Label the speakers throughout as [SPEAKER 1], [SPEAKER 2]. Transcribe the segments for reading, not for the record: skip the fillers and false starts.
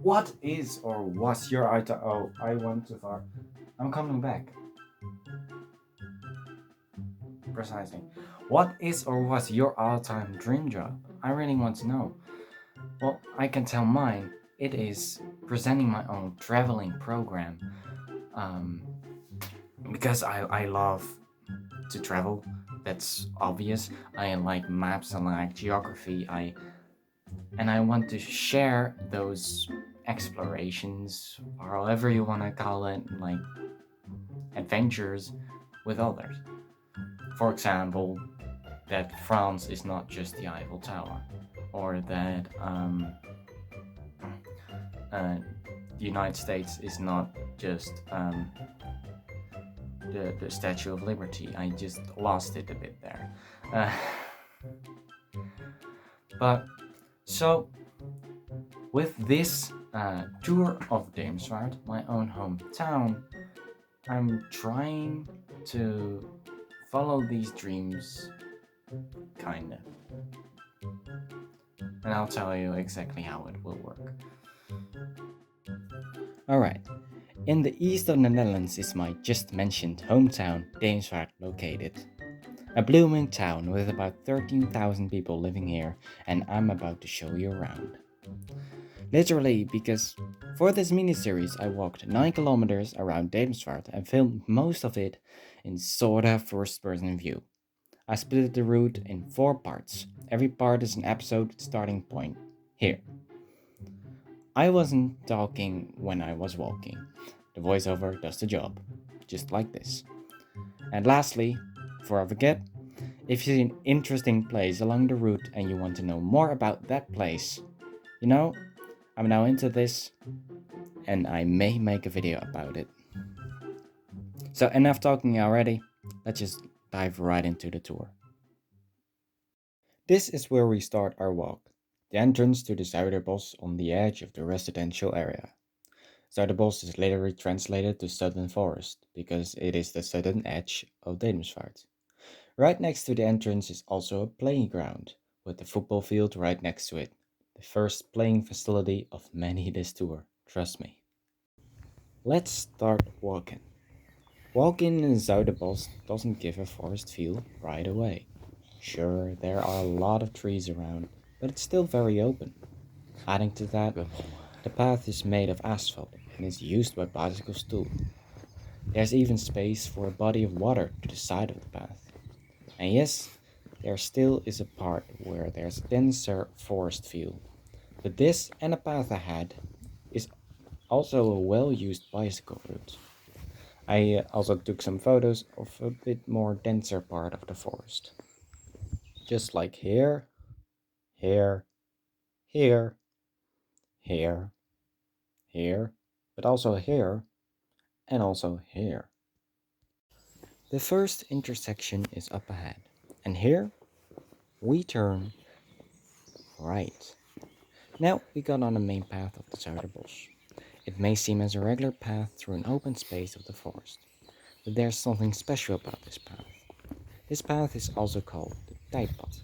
[SPEAKER 1] What is or was your item? Oh, I went too far. I'm coming back. Precisely. What is or was your all-time dream job? I really want to know. Well, I can tell mine. It is presenting my own traveling program. Um, because I love to travel. That's obvious. I like maps. I like geography. I want to share those explorations, or however you want to call it, like adventures, with others. For example, that France is not just the Eiffel Tower, or that the United States is not just the Statue of Liberty. I just lost it a bit there. Uh, but so, with this tour of Dedemsvaart, my own hometown, I'm trying to follow these dreams, kinda. And I'll tell you exactly how it will work. Alright, in the east of the Netherlands is my just mentioned hometown, Dedemsvaart, located. A blooming town with about 13,000 people living here, and I'm about to show you around. Literally, because for this mini-series I walked 9 kilometers around Dedemsvaart and filmed most of it in sorta first-person view. I split the route in 4 parts. Every part is an episode starting point. Here. I wasn't talking when I was walking. The voiceover does the job. Just like this. And lastly, before I forget, if you see an interesting place along the route and you want to know more about that place, I'm now into this and I may make a video about it. So enough talking already, let's just dive right into the tour. This is where we start our walk, the entrance to the Zuiderbos on the edge of the residential area. Zuiderbos is literally translated to southern forest because it is the southern edge of Dedemsvaart. Right next to the entrance is also a playground, with the football field right next to it. The first playing facility of many this tour, trust me. Let's start walking. Walking in Zuiderbos doesn't give a forest feel right away. Sure, there are a lot of trees around, but it's still very open. Adding to that, the path is made of asphalt and is used by bicycles too. There's even space for a body of water to the side of the path. And yes, there still is a part where there's a denser forest feel. But this and a path ahead is also a well-used bicycle route. I also took some photos of a bit more denser part of the forest. Just like here, here, here, here, here, but also here, and also here. The first intersection is up ahead, and here we turn right. Now we got on the main path of the Zuiderbos. It may seem as a regular path through an open space of the forest, but there's something special about this path. This path is also called the Tijdpad,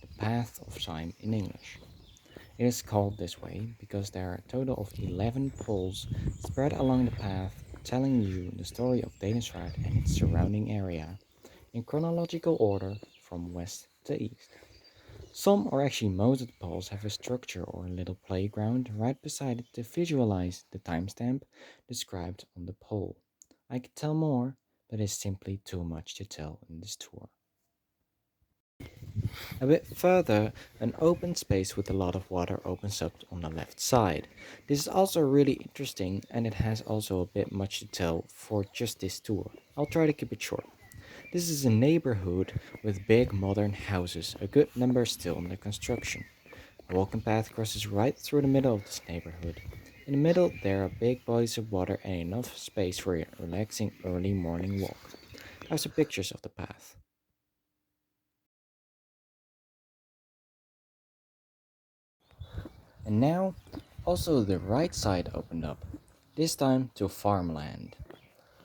[SPEAKER 1] the path of time in English. It is called this way because there are a total of 11 poles spread along the path telling you the story of Dedemsvaart and its surrounding area in chronological order from west to east. Some or actually most of the poles have a structure or a little playground right beside it to visualize the timestamp described on the pole. I could tell more, but it's simply too much to tell in this tour. A bit further, an open space with a lot of water opens up on the left side. This is also really interesting and it has also a bit much to tell for just this tour. I'll try to keep it short. This is a neighborhood with big modern houses, a good number still under construction. A walking path crosses right through the middle of this neighborhood. In the middle there are big bodies of water and enough space for a relaxing early morning walk. I have some pictures of the path. And now, also the right side opened up, this time to farmland.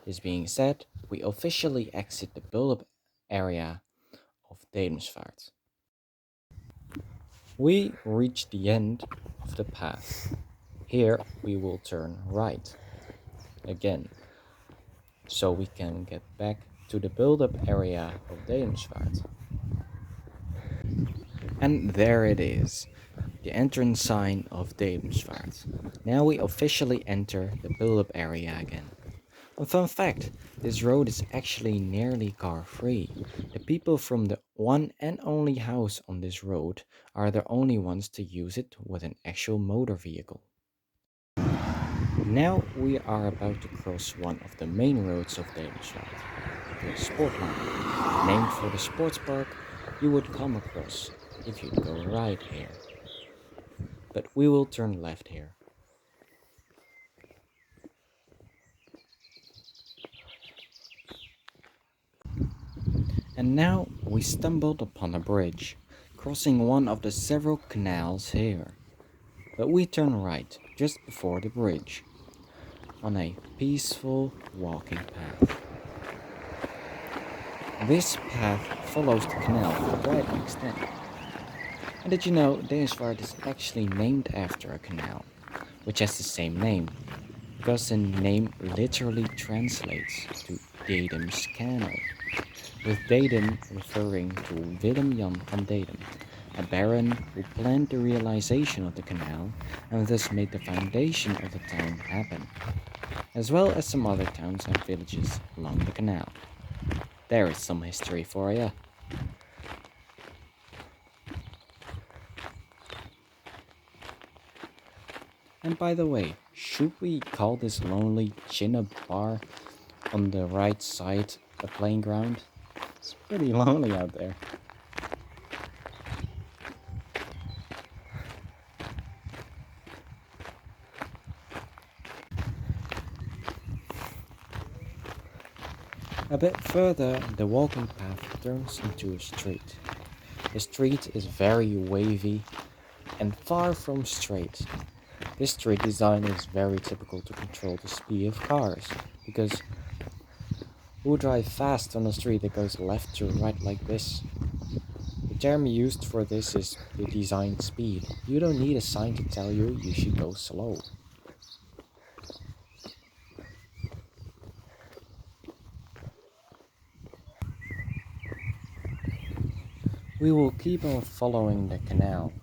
[SPEAKER 1] This being said, we officially exit the build-up area of Dedemsvaart. We reach the end of the path. Here we will turn right again, so we can get back to the build-up area of Dedemsvaart. And there it is, the entrance sign of Dedemsvaart. Now we officially enter the build-up area again. A fun fact, this road is actually nearly car-free. The people from the one and only house on this road are the only ones to use it with an actual motor vehicle. Now we are about to cross one of the main roads of Dedemsvaart, the Sportline, named for the sports park you would come across if you'd go right here. But we will turn left here. And now we stumbled upon a bridge, crossing one of the several canals here. But we turn right just before the bridge, on a peaceful walking path. This path follows the canal for quite an extent. And did you know Dedemsvaart is actually named after a canal, which has the same name, because the name literally translates to Dedem's Canal, with Dedem referring to Willem Jan van Dedem, a baron who planned the realization of the canal and thus made the foundation of the town happen, as well as some other towns and villages along the canal. There is some history for you. And by the way, should we call this lonely chin up bar on the right side a playing ground? It's pretty lonely out there. A bit further, the walking path turns into a street. The street is very wavy and far from straight. This street design is very typical to control the speed of cars, because who drive fast on a street that goes left to right like this? The term used for this is the design speed. You don't need a sign to tell you should go slow. We will keep on following the canal,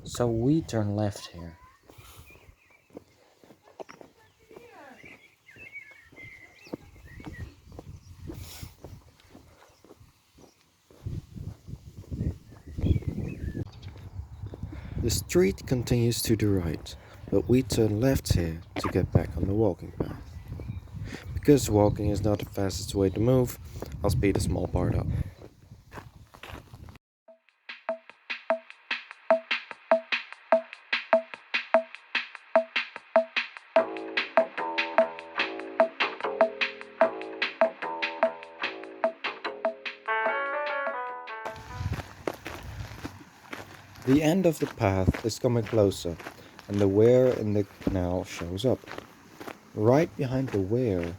[SPEAKER 1] so we turn left here. The street continues to the right, but we turn left here to get back on the walking path. Because walking is not the fastest way to move, I'll speed a small part up. The end of the path is coming closer, and the weir in the canal shows up. Right behind the weir,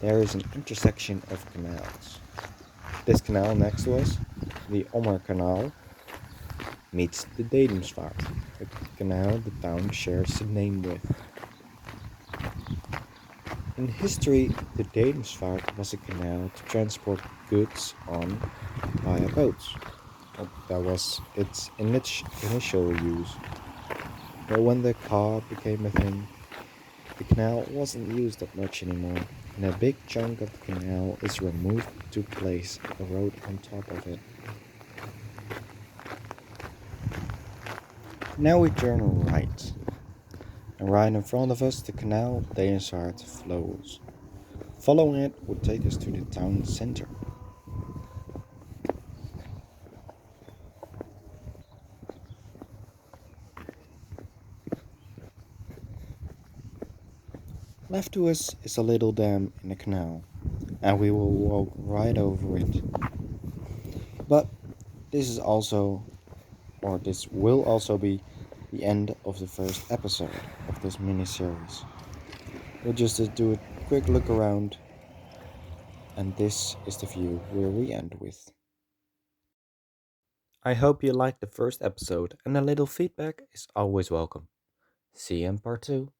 [SPEAKER 1] there is an intersection of canals. This canal next to us, the Ommer Canal, meets the Dedemsvaart, the canal the town shares the name with. In history, the Dedemsvaart was a canal to transport goods on via boats. That was its initial use. But when the car became a thing, the canal wasn't used that much anymore, and a big chunk of the canal is removed to place a road on top of it. Now we turn right, and right in front of us the canal Dedemsvaart flows. Following it would take us to the town center. Left to us is a little dam in the canal, and we will walk right over it. But this will also be the end of the first episode of this mini-series. We'll just do a quick look around, and this is the view where we end with. I hope you liked the first episode, and a little feedback is always welcome. See you in part 2.